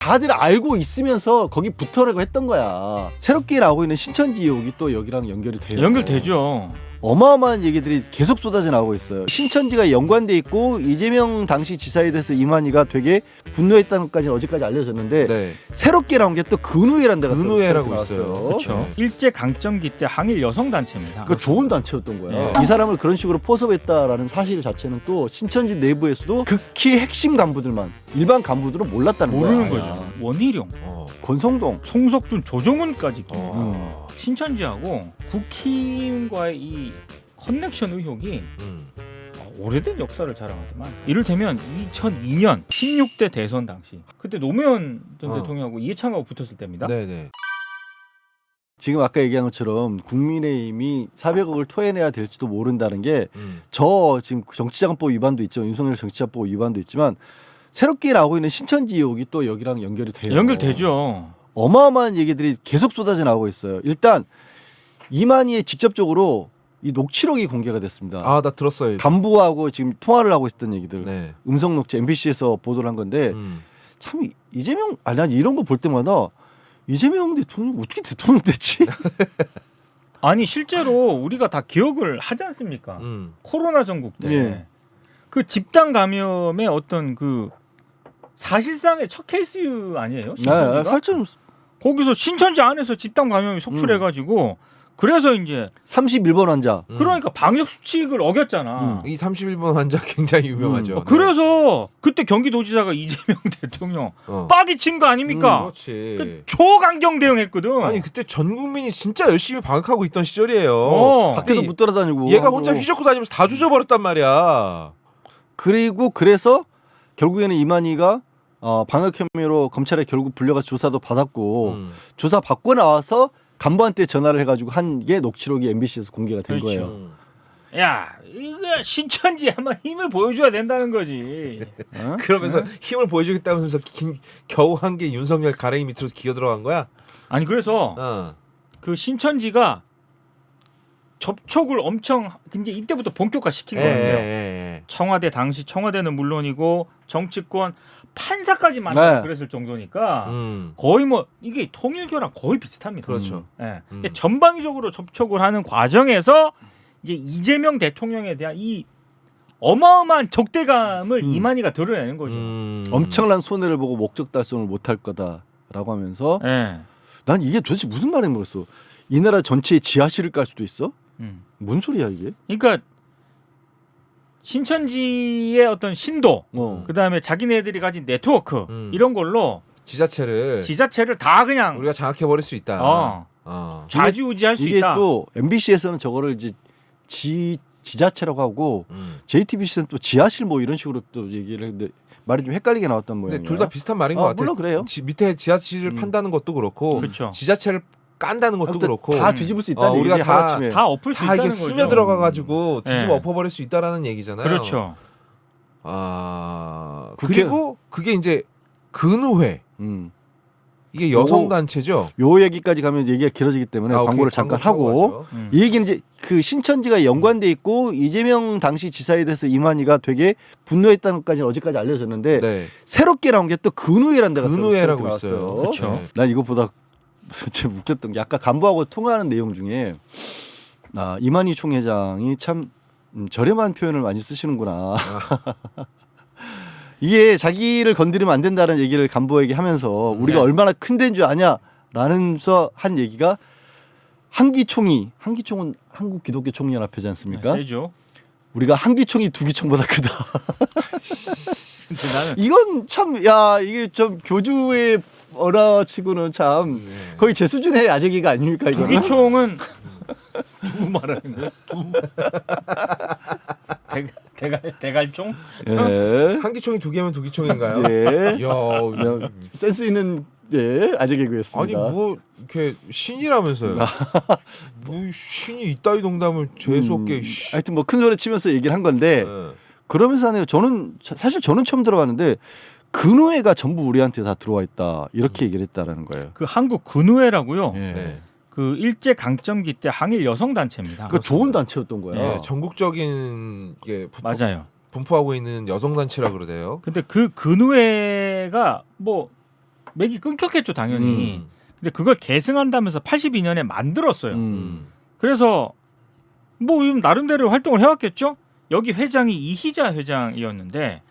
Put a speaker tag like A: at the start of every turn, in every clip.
A: 다들 알고 있으면서 거기 붙어라고 했던 거야. 새롭게 나오고 있는 신천지 의혹이 또 여기랑 연결이 돼요.
B: 연결되죠.
A: 어마어마한 얘기들이 계속 쏟아져 나오고 있어요. 신천지가 연관돼 있고 이재명 당시 지사에 대해서 이만희가 되게 분노했다는 것까지는 어제까지 알려졌는데
C: 네.
A: 새롭게 나온 게 또 근우회라는 데가
C: 근우회라고
A: 나왔어요.
C: 있어요.
B: 그렇죠.
C: 네.
B: 일제 강점기 때 항일 여성 단체입니다.
A: 그 좋은 단체였던 거야.
B: 네.
A: 이 사람을 그런 식으로 포섭했다라는 사실 자체는 또 신천지 내부에서도 극히 핵심 간부들만 일반 간부들은 몰랐다는
B: 모르는
A: 거야.
B: 거죠. 원희룡,
A: 권성동.
B: 송석준, 조정훈까지 신천지하고 국힘과의 이 커넥션 의혹이 오래된 역사를 자랑하더만. 이를테면 2002년 16대 대선 당시 그때 노무현 전 대통령하고 이해창하고 붙었을 때입니다.
C: 네네.
A: 지금 아까 얘기한 것처럼 국민의힘이 400억을 토해내야 될지도 모른다는 게 저 지금 정치자금법 위반도 있죠. 윤석열 정치자금법 위반도 있지만 새롭게 나오고 있는 신천지 의혹이 또 여기랑 연결이 돼요.
B: 연결되죠.
A: 어마어마한 얘기들이 계속 쏟아져 나오고 있어요. 일단 이만희의 직접적으로 이 녹취록이 공개가 됐습니다.
C: 아, 나 들었어요.
A: 간부하고 지금 통화를 하고 있었던 얘기들.
C: 네.
A: 음성 녹취 MBC에서 보도를 한 건데 참 이재명 난 이런 거 볼 때마다 이재명 대통령 어떻게 대통령 됐지?
B: 아니 실제로 우리가 다 기억을 하지 않습니까? 코로나 전국 때
A: 예.
B: 그 집단 감염의 어떤 그 사실상의 첫 케이스 아니에요? 신천지가?
A: 살점
B: 거기서 신천지 안에서 집단 감염이 속출해가지고 그래서 이제
A: 31번 환자.
B: 그러니까 방역 수칙을 어겼잖아.
C: 이 31번 환자 굉장히 유명하죠. 네.
B: 그래서 그때 경기도지사가 이재명 대통령 빡이 친 거 아닙니까?
C: 그렇지.
B: 그 초강경 대응했거든.
C: 아니 그때 전 국민이 진짜 열심히 방역하고 있던 시절이에요.
A: 밖에서
C: 아니,
A: 못 돌아다니고.
C: 얘가 혼자 휘젓고 다니면서 다 주저버렸단 말이야.
A: 그리고 그래서 결국에는 이만희가 방역 혐의로 검찰에 결국 불려가 조사도 받았고 조사 받고 나와서 간부한테 전화를 해가지고 한 게 녹취록이 MBC에서 공개가 된
B: 그렇죠.
A: 거예요.
B: 야, 이거 신천지 한번 힘을 보여줘야 된다는 거지.
A: 어?
C: 그러면서 힘을 보여주겠다면서 겨우 한 게 윤석열 가랭이 밑으로 기어 들어간 거야?
B: 아니 그래서 그 신천지가 접촉을 엄청 이제 이때부터 본격화 시킨 거예요. 청와대 당시 청와대는 물론이고 정치권 판사까지 만나서 그랬을 정도니까 거의 뭐 이게 통일교랑 거의 비슷합니다.
C: 그렇죠.
B: 예. 전방위적으로 접촉을 하는 과정에서 이제 이재명 대통령에 대한 이 어마어마한 적대감을 이만희가 드러내는 거죠.
A: 엄청난 손해를 보고 목적 달성을 못할 거다라고 하면서
B: 예.
A: 난 이게 도대체 무슨 말인지 모르겠어. 이 나라 전체에 지하실을 깔 수도 있어? 뭔 소리야 이게?
B: 그러니까 신천지의 어떤 신도, 그다음에 자기네들이 가진 네트워크 이런 걸로 지자체를 다 그냥
C: 우리가 장악해 버릴 수 있다.
B: 좌지우지할 수
A: 이게
B: 있다.
A: 또 MBC에서는 저거를 이제 지자체라고 하고 JTBC는 또 지하실 뭐 이런 식으로 또 얘기를 했는데 말이 좀 헷갈리게 나왔단 모양이야.
C: 근데 둘 다 비슷한 말인 것 같아요.
A: 물론 그래요.
C: 밑에 지하실을 판다는 것도 그렇고
B: 그렇죠.
C: 지자체를 깐다는 것도 그렇고
A: 다 뒤집을 수 있다는
C: 우리가
A: 얘기지, 하루아침에.
B: 다 엎을 수
C: 다
B: 있다는
C: 이게
B: 거죠.
C: 스며 들어가가지고 뒤집어
B: 네.
C: 엎어버릴 수 있다라는 얘기잖아요.
B: 그렇죠.
C: 그리고 그게 이제 근우회 이게 여성 단체죠.
A: 요 얘기까지 가면 얘기가 길어지기 때문에 광고를 잠깐 하고 이 얘기는 이제 그 신천지가 연관돼 있고 이재명 당시 지사에 대해서 이만희가 되게 분노했다는 것까지는 어제까지 알려졌는데 새롭게 나온 게 또 근우회라는 데가
C: 근우회라고 있어요.
B: 그렇죠.
A: 난 이것보다 좀 웃겼던 게 아까 간부하고 통화하는 내용 중에 이만희 총회장이 참 저렴한 표현을 많이 쓰시는구나. 이게 자기를 건드리면 안 된다는 얘기를 간부에게 하면서 우리가 얼마나 큰 데인 줄 아냐라면서 한 얘기가 한기총은 한국 기독교 총연합회지 않습니까?
B: 세죠.
A: 우리가 한기총이 두 기총보다 크다.
B: 나는
A: 이건 참 이게 좀 교주의 언어치고는 참 거의 제 수준의 아재기가 아닙니까 이거는?
B: 두기총은 누구 말하는 거야? 대갈총?
A: 예.
C: 한기총이 두 개면 두 기총인가요?
A: 예.
C: 야,
A: 센스 있는 아재 개그였습니다.
C: 아니 뭐 이렇게 신이라면서요? 뭐 신이 이따위 농담을 재수 없게.
A: 하여튼 뭐 큰 소리 치면서 얘기를 한 건데 그러면서 하네요. 사실 저는 처음 들어봤는데 근우회가 전부 우리한테 다 들어와 있다 이렇게 얘기를 했다라는 거예요.
B: 그 한국 근우회라고요.
A: 예.
B: 그 일제 강점기 때 항일 여성 단체입니다.
A: 그 좋은 단체였던 거야.
C: 예, 전국적인 게
B: 맞아요.
C: 분포하고 있는 여성 단체라 그러대요.
B: 근데 그 근우회가 뭐 맥이 끊겼겠죠 당연히. 근데 그걸 계승한다면서 82년에 만들었어요. 그래서 뭐 나름대로 활동을 해왔겠죠. 여기 회장이 이희자 회장이었는데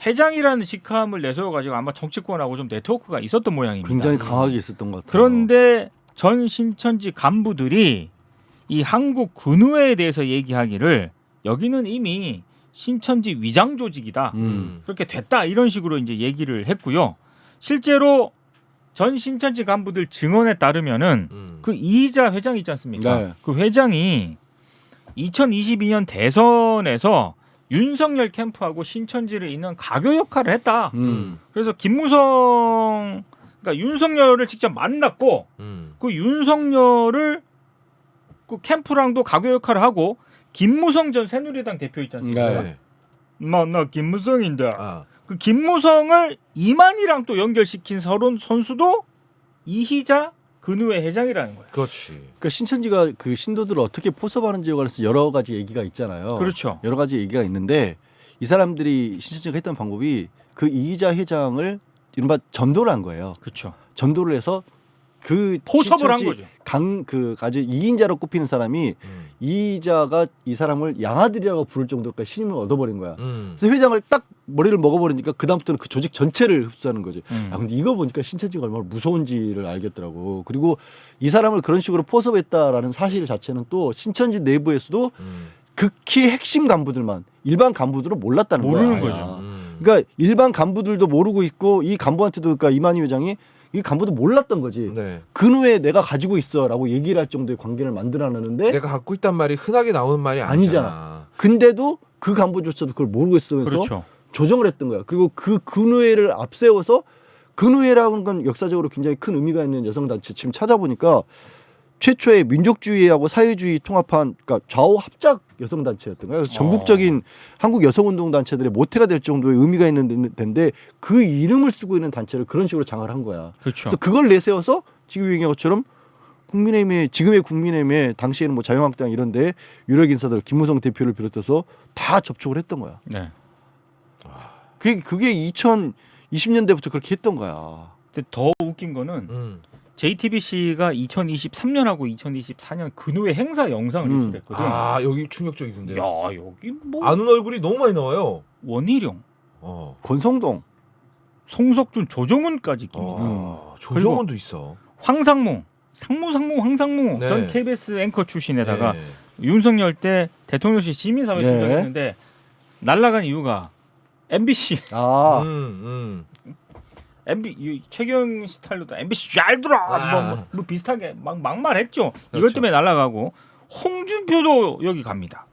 B: 회장이라는 직함을 내세워가지고 아마 정치권하고 좀 네트워크가 있었던 모양입니다.
A: 굉장히 강하게 있었던 것 같아요.
B: 그런데 전 신천지 간부들이 이 한국 군의회에 대해서 얘기하기를 여기는 이미 신천지 위장 조직이다. 그렇게 됐다 이런 식으로 이제 얘기를 했고요. 실제로 전 신천지 간부들 증언에 따르면은 그 이희자 회장 있지 않습니까?
A: 네.
B: 그 회장이 2022년 대선에서 윤석열 캠프하고 신천지를 잇는 가교 역할을 했다. 그래서 김무성 그러니까 윤석열을 직접 만났고 그 윤석열을 그 캠프랑도 가교 역할을 하고 김무성 전 새누리당 대표 있지 않습니까?
C: 네.
B: 나 김무성인데
C: 아.
B: 그 김무성을 이만희랑 또 연결시킨 서론 선수도 이희자 근우회 회장이라는 거예요.
C: 그렇지.
A: 그러니까 신천지가 그 신도들을 어떻게 포섭하는지에 관해서 여러 가지 얘기가 있잖아요.
B: 그렇죠.
A: 여러 가지 얘기가 있는데 이 사람들이 신천지가 했던 방법이 그 이희자 회장을 이른바 전도를 한 거예요.
B: 그렇죠.
A: 전도를 해서 그
B: 포섭을 한
A: 신천지
B: 거죠.
A: 그 아주 이인자로 꼽히는 사람이 이희자가 이 사람을 양아들이라고 부를 정도까지 신임을 얻어버린 거야. 그래서 회장을 딱 머리를 먹어버리니까 그 다음부터는 그 조직 전체를 흡수하는 거지. 아 근데 이거 보니까 신천지가 얼마나 무서운지를 알겠더라고. 그리고 이 사람을 그런 식으로 포섭했다라는 사실 자체는 또 신천지 내부에서도 극히 핵심 간부들만 일반 간부들은 몰랐다는
B: 모르는
A: 거야.
B: 거죠.
A: 그러니까 일반 간부들도 모르고 있고 이 간부한테도 그러니까 이만희 회장이 이 간부도 몰랐던 거지.
C: 네.
A: 근후에 내가 가지고 있어라고 얘기를 할 정도의 관계를 만들어내는데
C: 내가 갖고 있단 말이 흔하게 나오는 말이 아니잖아.
A: 아니잖아. 근데도 그 간부조차도 그걸 모르고 있어서
B: 그렇죠.
A: 조정을 했던 거야. 그리고 그 근후회를 앞세워서 근후회라는 건 역사적으로 굉장히 큰 의미가 있는 여성단체 지금 찾아보니까 최초의 민족주의하고 사회주의 통합한 그러니까 좌우 합작 여성단체였던 거예요. 그래서 전국적인 한국 여성운동단체들의 모태가 될 정도의 의미가 있는 데인데 그 이름을 쓰고 있는 단체를 그런 식으로 장을 한 거야.
B: 그렇죠.
A: 그래서 그걸 내세워서 지금 얘기한 것처럼 국민의힘의 지금의 국민의힘의 당시에는 뭐 자유한국당 이런데 유력 인사들 김무성 대표를 비롯해서 다 접촉을 했던 거야.
B: 네.
A: 그게 2020년대부터 그렇게 했던 거야.
B: 근데 더 웃긴 거는 JTBC가 2023년하고 2024년 근후의 행사 영상을 유출했거든.
C: 아 여기 충격적이던데.
B: 야 여기 뭐
C: 아는 얼굴이 너무 많이 나와요.
B: 원희룡,
A: 권성동,
B: 송석준, 조정훈까지 낍니다.
C: 조정원도 있어.
B: 황상무, 황상무
C: 네.
B: 전 KBS 앵커 출신에다가
C: 네.
B: 윤석열 때 대통령실 시민사회
A: 네.
B: 출석했는데 날라간 이유가 MBC
A: 아,
B: 최경 스타일로도 MBC 잘 들어 뭐 비슷하게 막 막말했죠. 이것
C: 그렇죠.
B: 때문에 날라가고 홍준표도 여기 갑니다.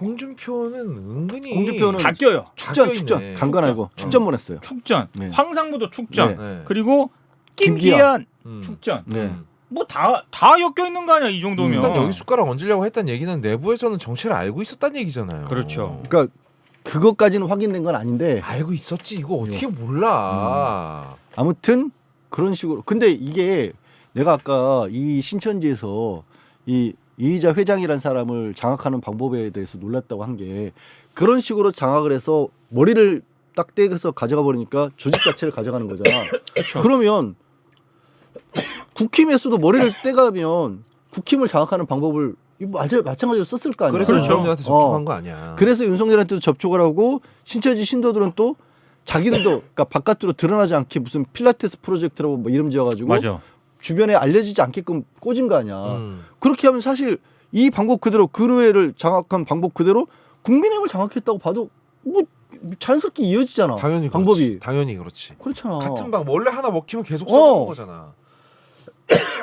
C: 홍준표는 은근히
A: 홍준표는
B: 다 껴요.
A: 축전 간 건 알고 축전 보냈어요.
B: 축전,
A: 네.
B: 황상무도 축전,
C: 네.
B: 그리고
A: 김기현.
B: 김기현 축전.
A: 네.
B: 뭐 다 엮여 있는 거 아니야 이 정도면.
C: 일단 여기 숟가락 얹으려고 했다는 얘기는 내부에서는 정체를 알고 있었다는 얘기잖아요.
B: 그렇죠.
A: 그러니까 그것까지는 확인된 건 아닌데
C: 알고 있었지. 이거 어떻게 몰라.
A: 아무튼 그런 식으로. 근데 이게 내가 아까 이 신천지에서 이 이희자 회장이라는 사람을 장악하는 방법에 대해서 놀랐다고 한 게 그런 식으로 장악을 해서 머리를 딱 떼서 가져가 버리니까 조직 자체를 가져가는 거잖아.
B: 그렇죠.
A: 그러면 국힘에서도 머리를 떼가면 국힘을 장악하는 방법을 마찬가지로 썼을 거 아니야.
C: 그래서
B: 그렇죠.
C: 윤석열한테 접촉한 거 아니야.
A: 그래서 윤석열한테도 접촉을 하고 신천지 신도들은 또 자기들도 그러니까 바깥으로 드러나지 않게 무슨 필라테스 프로젝트라고 뭐 이름 지어가지고
B: 맞아.
A: 주변에 알려지지 않게끔 꽂은 거 아니야. 그렇게 하면 사실 이 방법 그대로 근후회를 장악한 방법 그대로 국민의힘을 장악했다고 봐도 뭐 자연스럽게 이어지잖아.
C: 당연히
A: 방법이
C: 그렇지. 당연히 그렇지.
A: 그렇잖아.
C: 같은 방법 원래 하나 먹히면 계속 써먹는 거잖아.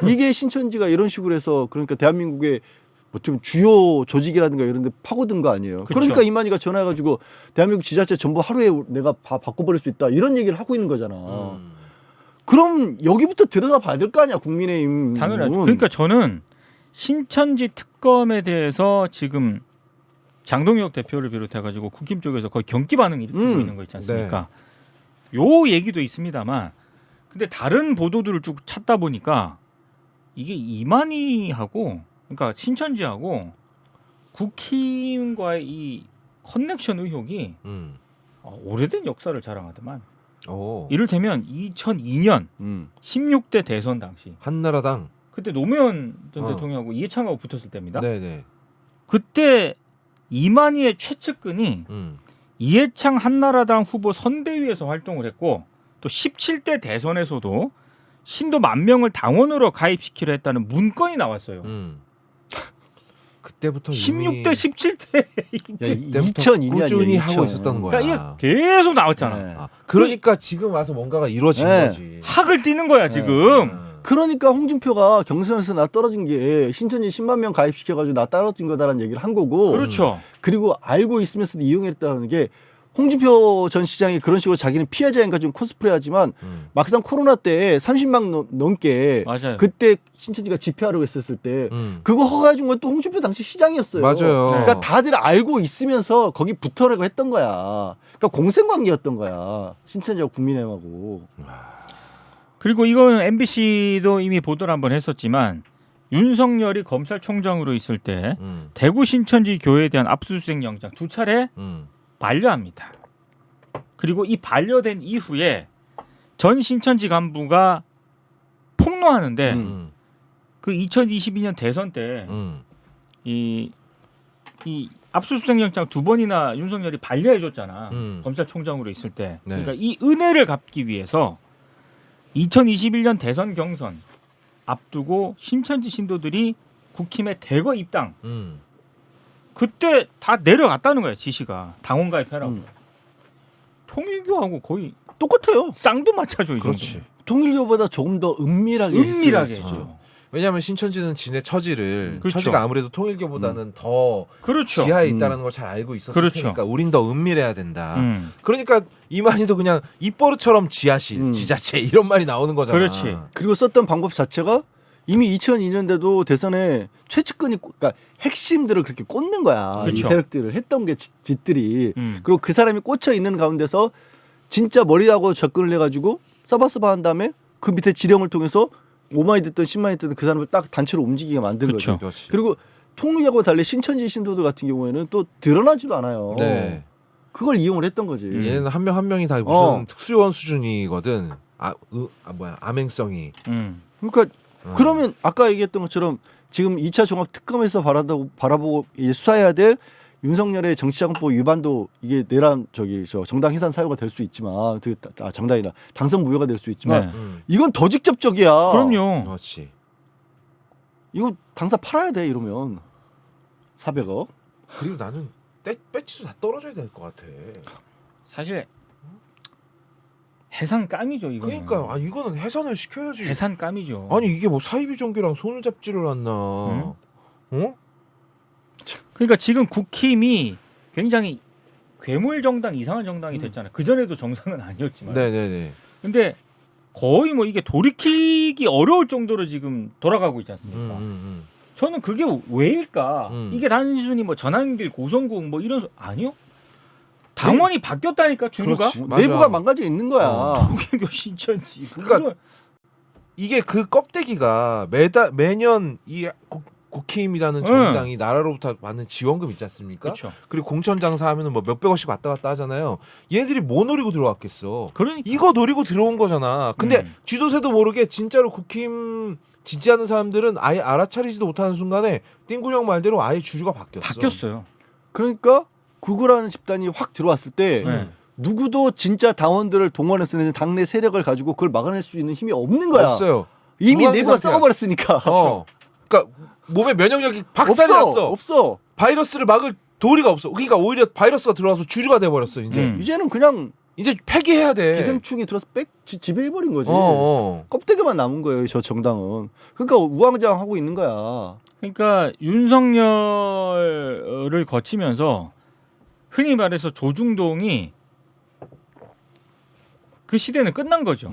A: 이게 신천지가 이런 식으로 해서 그러니까 대한민국의 어떻게 보면 주요 조직이라든가 이런 데 파고든 거 아니에요.
B: 그쵸.
A: 그러니까 이만희가 전화해가지고 대한민국 지자체 전부 하루에 내가 바꿔버릴 수 있다 이런 얘기를 하고 있는 거잖아. 그럼 여기부터 들여다봐야 될 거 아니야 국민의힘.
B: 당연하죠. 그러니까 저는 신천지 특검에 대해서 지금 장동혁 대표를 비롯해가지고 국힘 쪽에서 거의 경기 반응 일으키고 있는 거 있지 않습니까? 요 얘기도 있습니다만 근데 다른 보도들을 쭉 찾다 보니까 이게 이만희하고 그러니까 신천지하고 국힘과의 이 커넥션 의혹이 오래된 역사를 자랑하더만
C: 오.
B: 이를테면 2002년 16대 대선 당시
C: 한나라당.
B: 그때 노무현 전 대통령하고 이해창하고 붙었을 때입니다.
C: 네네.
B: 그때 이만희의 최측근이 이해창 한나라당 후보 선대위에서 활동을 했고 또 17대 대선에서도 신도 10,000명을 당원으로 가입시키려 했다는 문건이 나왔어요.
C: 그때부터
B: 16대 17대
C: 그때부터
A: 2002년
C: 꾸준히 하고 있었던 거야.
B: 그러니까 이게 계속 나왔잖아.
A: 네.
C: 그러니까 지금 와서 뭔가가 이루어진
A: 네.
C: 거지.
B: 학을 띄는 거야 지금.
A: 그러니까 홍준표가 경선에서 나 떨어진 게 신천지 10만 명 가입시켜가지고 나 떨어진 거다라는 얘기를 한 거고
B: 그렇죠.
A: 그리고 알고 있으면서도 이용했다는 게 홍준표 전 시장이 그런 식으로 자기는 피해자인가 좀 코스프레하지만 막상 코로나 때 30만 넘게
B: 맞아요.
A: 그때 신천지가 집회하려고 했었을 때 그거 허가해준 건 또 홍준표 당시 시장이었어요.
C: 맞아요.
A: 그러니까 다들 알고 있으면서 거기 붙으라고 했던 거야. 그러니까 공생관계였던 거야. 신천지와 국민의힘하고.
B: 그리고 이거는 MBC도 이미 보도를 한번 했었지만 윤석열이 검찰총장으로 있을 때 대구 신천지 교회에 대한 압수수색 영장 2차례 반려합니다. 그리고 이 반려된 이후에 전 신천지 간부가 폭로하는데 그 2022년 대선 때 이 압수수색 영장 2번이나 윤석열이 반려해줬잖아. 검찰총장으로 있을 때.
C: 네.
B: 그러니까 이 은혜를 갚기 위해서 2021년 대선 경선 앞두고 신천지 신도들이 국힘에 대거 입당. 그때 다 내려갔다는 거야 지시가 당원 가입해라고. 통일교하고 거의
A: 똑같아요.
B: 쌍도 맞춰줘 이
C: 그렇지.
B: 정도.
A: 통일교보다 조금 더 은밀하게
B: 은밀하게
A: 했어요.
B: 했죠.
C: 왜냐하면 신천지는 지네 처지를
B: 그렇죠.
C: 처지가 아무래도 통일교보다는 더
B: 그렇죠.
C: 지하에 있다는 걸 잘 알고 있었을
B: 그렇죠.
C: 테니까 우린 더 은밀해야 된다. 그러니까 이만희도 그냥 입버릇처럼 지하실, 지자체 이런 말이 나오는 거잖아.
B: 그렇지.
A: 그리고 썼던 방법 자체가 이미 2002년대도 대선에 최측근이 그러니까 핵심들을 그렇게 꽂는 거야.
B: 그렇죠.
A: 이 세력들을 했던 게 짓들이.
B: 음.
A: 그리고 그 사람이 꽂혀 있는 가운데서 진짜 머리하고 접근을 해가지고 서바서바한 다음에 그 밑에 지령을 통해서 5만이 됐든 10만이 됐든 그 사람을 딱 단체로 움직이게 만든
B: 그렇죠.
A: 거죠.
C: 그렇지.
A: 그리고 통일하고 달리 신천지 신도들 같은 경우에는 또 드러나지도 않아요.
C: 네.
A: 그걸 이용을 했던 거지.
C: 얘는 한 명 한 명이 다 무슨 특수요원 수준이거든. 암행성이.
A: 그러니까 그러면 아까 얘기했던 것처럼 지금 2차 종합 특검에서 바라보고 이제 수사해야 될 윤석열의 정치자금법 위반도 이게 내란 저 정당 해산 사유가 될 수 있지만 정당이나 당선 무효가 될 수 있지만
B: 네.
A: 이건 더 직접적이야.
B: 그럼요.
C: 그렇지.
A: 이거 당사 팔아야 돼 이러면 400억.
C: 그리고 나는 배치도 다 떨어져야 될 것 같아.
B: 사실 해산감이죠 이거는.
C: 그러니까 이거는 해산을 시켜야지.
B: 해산감이죠.
C: 아니 이게 뭐 사이비 종교랑 손을 잡지를 않나. 어?
B: 그러니까 지금 국힘이 굉장히 괴물 정당 이상한 정당이 됐잖아요. 그 전에도 정상은 아니었지만.
C: 네네네.
B: 근데 거의 뭐 이게 돌이키기 어려울 정도로 지금 돌아가고 있지 않습니까? 저는 그게 왜일까? 이게 단순히 뭐 전환길 고성국 뭐 이런 아니요? 당원이 바뀌었다니까 주류가.
C: 그렇지. 맞아.
A: 내부가 망가져 있는 거야.
B: 통일교 신천지.
C: 그러니까 이게 그 껍데기가 매년 이 국힘이라는 정당이 나라로부터 받는 지원금 있지 않습니까?
B: 그렇죠.
C: 그리고 공천 장사하면은 뭐 몇백억씩 왔다 갔다 하잖아요. 얘네들이 뭐 노리고 들어왔겠어?
B: 그러니까
C: 이거 노리고 들어온 거잖아. 근데 쥐도새도 모르게 진짜로 국힘 지지하는 사람들은 아예 알아차리지도 못하는 순간에 띵구형 말대로 아예 주류가
B: 바뀌었어요.
A: 그러니까 구구라는 집단이 확 들어왔을 때
B: 네.
A: 누구도 진짜 당원들을 동원해서 당내 세력을 가지고 그걸 막아낼 수 있는 힘이 없는 거야.
C: 없어요.
A: 이미
C: 무한한
A: 내부가
C: 상태야.
A: 썩어버렸으니까.
C: 그러니까 몸에 면역력이 박살났어.
A: 없어.
C: 바이러스를 막을 도리가 없어. 그러니까 오히려 바이러스가 들어와서 주류가 돼 버렸어. 이제
A: 이제는 그냥
C: 이제 폐기해야 돼.
A: 기생충이 들어서 지배해버린 거지.
C: 어.
A: 껍데기만 남은 거예요, 저 정당은. 그러니까 우왕좌왕하고 있는 거야.
B: 그러니까 윤석열을 거치면서 흔히 말해서 조중동이 그 시대는 끝난 거죠.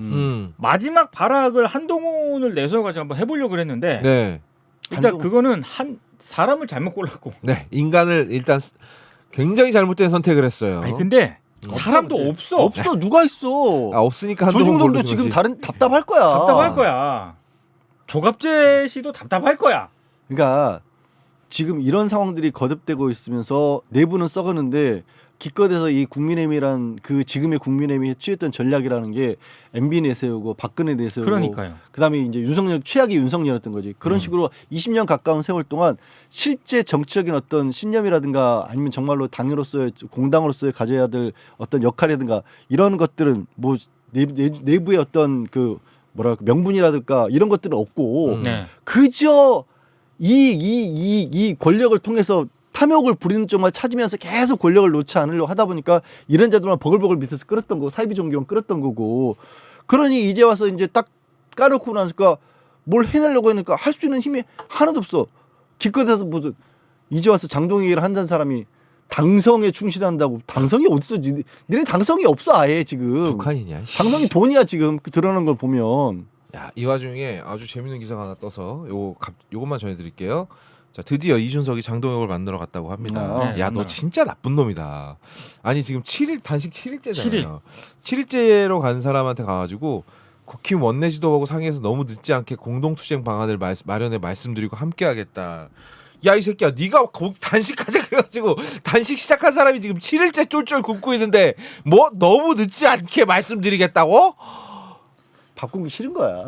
B: 마지막 발악을 한동훈을 내세워가지고 한번 해보려고 그랬는데
C: 네.
B: 일단 그거는 한 사람을 잘못 골랐고.
C: 네. 인간을 일단 굉장히 잘못된 선택을 했어요.
B: 아니 근데 사람도 없어.
A: 없어. 누가 있어.
C: 없으니까 한동훈
A: 조중동도
C: 고르신
A: 지금
C: 거지.
A: 다른 답답할 거야.
B: 답답할 거야. 조갑재 씨도 답답할 거야.
A: 그러니까 지금 이런 상황들이 거듭되고 있으면서 내부는 썩었는데 기껏해서 이 국민의힘이란 그 지금의 국민의힘이 취했던 전략이라는 게 MB 내세우고 박근혜 내세우고
B: 그러니까요.
A: 그다음에 이제 윤석열 최악의 윤석열이었던 거지. 그런 식으로 20년 가까운 세월 동안 실제 정치적인 어떤 신념이라든가 아니면 정말로 당으로서의 공당으로서의 가져야 될 어떤 역할이라든가 이런 것들은 뭐 내부의 어떤 그 뭐랄까 명분이라든가 이런 것들은 없고
B: 네.
A: 그저 이 권력을 통해서 탐욕을 부리는 쪽만 찾으면서 계속 권력을 놓지 않으려고 하다 보니까 이런 자들만 버글버글 밑에서 끌었던 거고 사이비 종교만 끌었던 거고 그러니 이제 와서 이제 딱 까놓고 나니까 뭘 해내려고 하니까 할 수 있는 힘이 하나도 없어. 기껏해서 무슨 이제 와서 장동익을 한다는 사람이 당성에 충실한다고 당성이 어딨어? 니네 당성이 없어 아예 지금.
C: 북한이냐?
A: 당성이 돈이야 지금 드러나는 걸 보면.
C: 야, 이 와중에 아주 재밌는 기사가 하나 떠서 요것만 전해드릴게요. 자, 드디어 이준석이 장동혁을 만나러 갔다고 합니다.
B: 네,
C: 야, 너
B: 만나러.
C: 진짜 나쁜 놈이다. 아니 지금 7일 단식 7일째잖아요. 7일째로 간 사람한테 가가지고 국힘 원내 지도하고 상의해서 너무 늦지 않게 공동투쟁 방안을 마련해 말씀드리고 함께하겠다. 야, 이 새끼야, 네가 단식하자 그래가지고 단식 시작한 사람이 지금 7일째 쫄쫄 굶고 있는데 뭐 너무 늦지 않게 말씀드리겠다고?
A: 바꾸기 싫은 거야.